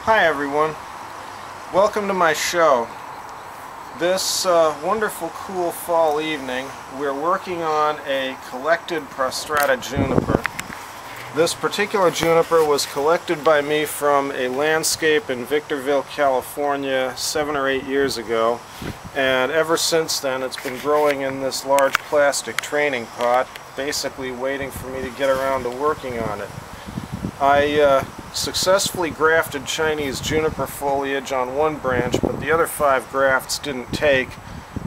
Hi everyone, welcome to my show. This wonderful cool fall evening we're working on a collected Prostrata juniper. This particular juniper was collected by me from a landscape in Victorville, California 7 or 8 years ago, and ever since then it's been growing in this large plastic training pot, basically waiting for me to get around to working on it. I successfully grafted Chinese juniper foliage on one branch, but the other 5 grafts didn't take,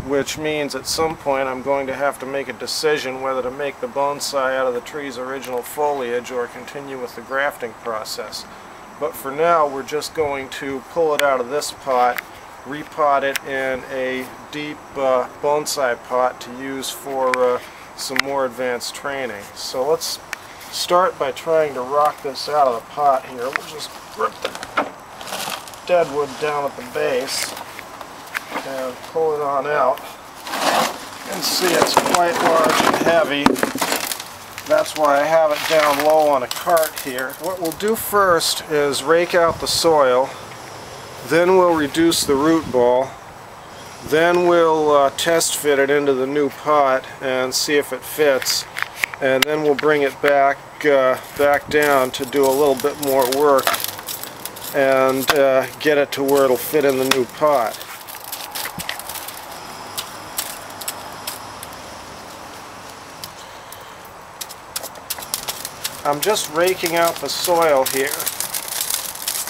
which means at some point I'm going to have to make a decision whether to make the bonsai out of the tree's original foliage or continue with the grafting process. But for now we're just going to pull it out of this pot, repot it in a deep bonsai pot to use for some more advanced training. So let's start by trying to rock this out of the pot here. We'll just grip the deadwood down at the base and pull it on out. You can see it's quite large and heavy. That's why I have it down low on a cart here. What we'll do first is rake out the soil, then we'll reduce the root ball, then we'll test fit it into the new pot and see if it fits, and then we'll bring it back down to do a little bit more work and get it to where it'll fit in the new pot. I'm just raking out the soil here,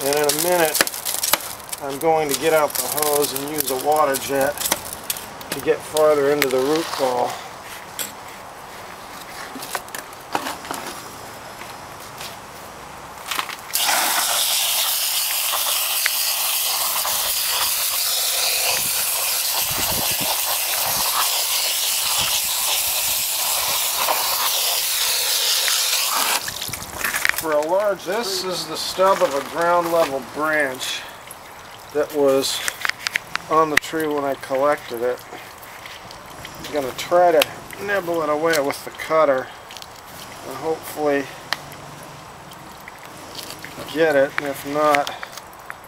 and in a minute I'm going to get out the hose and use a water jet to get farther into the root ball. This is the stub of a ground level branch that was on the tree when I collected it. I'm going to try to nibble it away with the cutter and hopefully get it, and if not,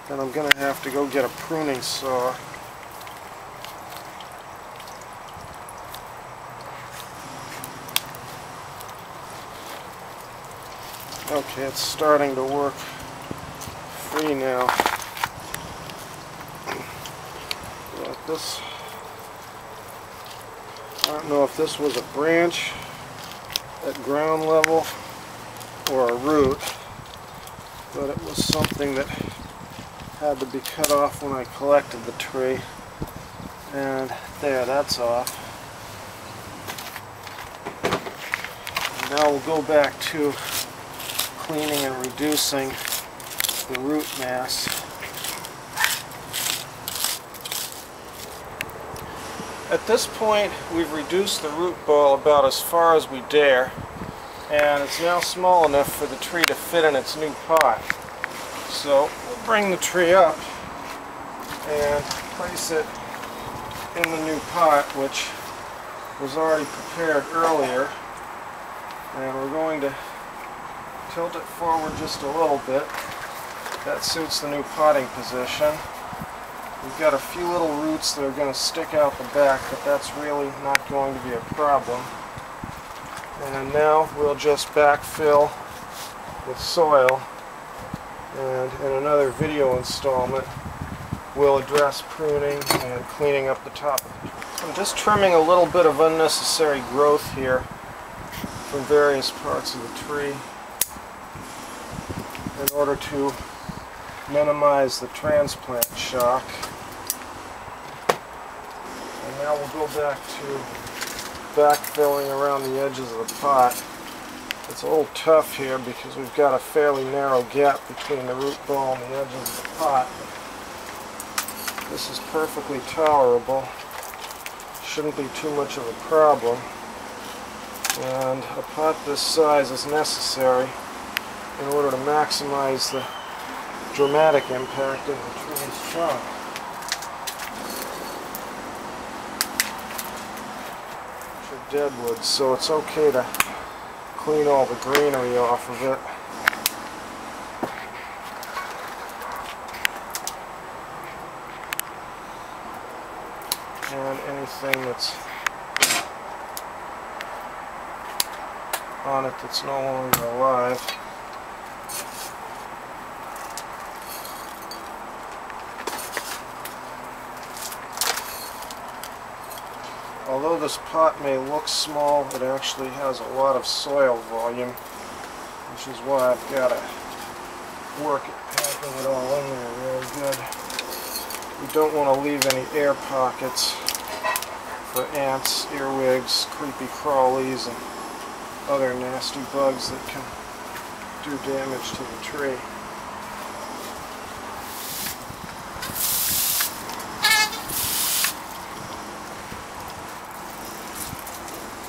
then I'm going to have to go get a pruning saw. Okay, it's starting to work free now. Like this, I don't know if this was a branch at ground level or a root, but it was something that had to be cut off when I collected the tree. And there, that's off. And now we'll go back to cleaning and reducing the root mass. At this point we've reduced the root ball about as far as we dare, and it's now small enough for the tree to fit in its new pot. So we'll bring the tree up and place it in the new pot, which was already prepared earlier, and we're going to tilt it forward just a little bit. That suits the new potting position. We've got a few little roots that are going to stick out the back, but that's really not going to be a problem. And now we'll just backfill with soil, and in another video installment we'll address pruning and cleaning up the top of the tree. I'm just trimming a little bit of unnecessary growth here from various parts of the tree in order to minimize the transplant shock. And now we'll go back to backfilling around the edges of the pot. It's a little tough here because we've got a fairly narrow gap between the root ball and the edges of the pot. This is perfectly tolerable. Shouldn't be too much of a problem. And a pot this size is necessary in order to maximize the dramatic impact of the tree's trunk. Which are deadwood, so it's okay to clean all the greenery off of it. and anything that's on it that's no longer alive. Although this pot may look small, it actually has a lot of soil volume, which is why I've got to work at packing it all in there really good. We don't want to leave any air pockets for ants, earwigs, creepy crawlies, and other nasty bugs that can do damage to the tree.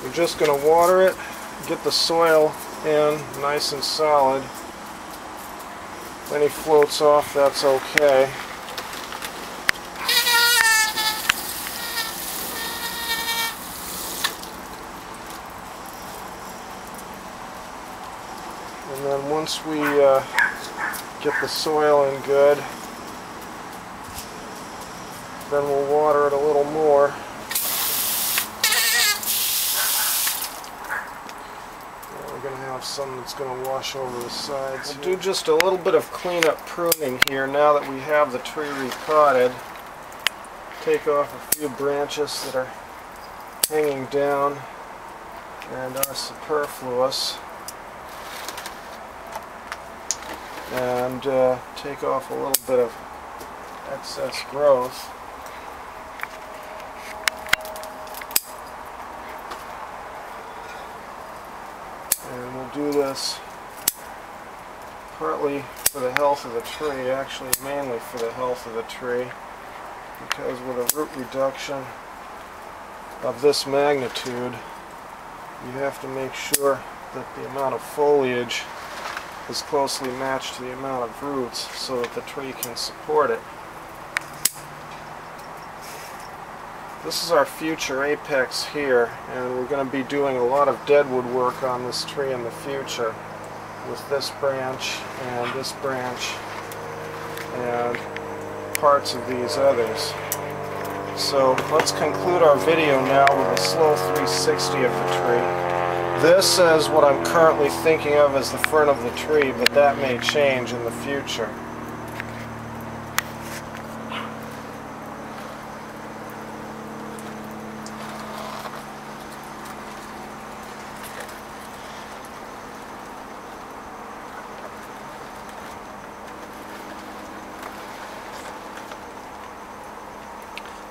We're just going to water it, get the soil in nice and solid. If any floats off, that's okay. And then once we get the soil in good, then we'll water it a little more. We're going to have some that's going to wash over the sides. We'll do just a little bit of cleanup pruning here now that we have the tree repotted. Take off a few branches that are hanging down and are superfluous. And take off a little bit of excess growth. And we'll do this partly for the health of the tree, actually mainly for the health of the tree, because with a root reduction of this magnitude, you have to make sure that the amount of foliage is closely matched to the amount of roots so that the tree can support it. This is our future apex here, and we're going to be doing a lot of deadwood work on this tree in the future with this branch and parts of these others. So let's conclude our video now with a slow 360 of the tree. This is what I'm currently thinking of as the front of the tree, but that may change in the future.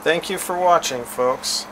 Thank you for watching, folks.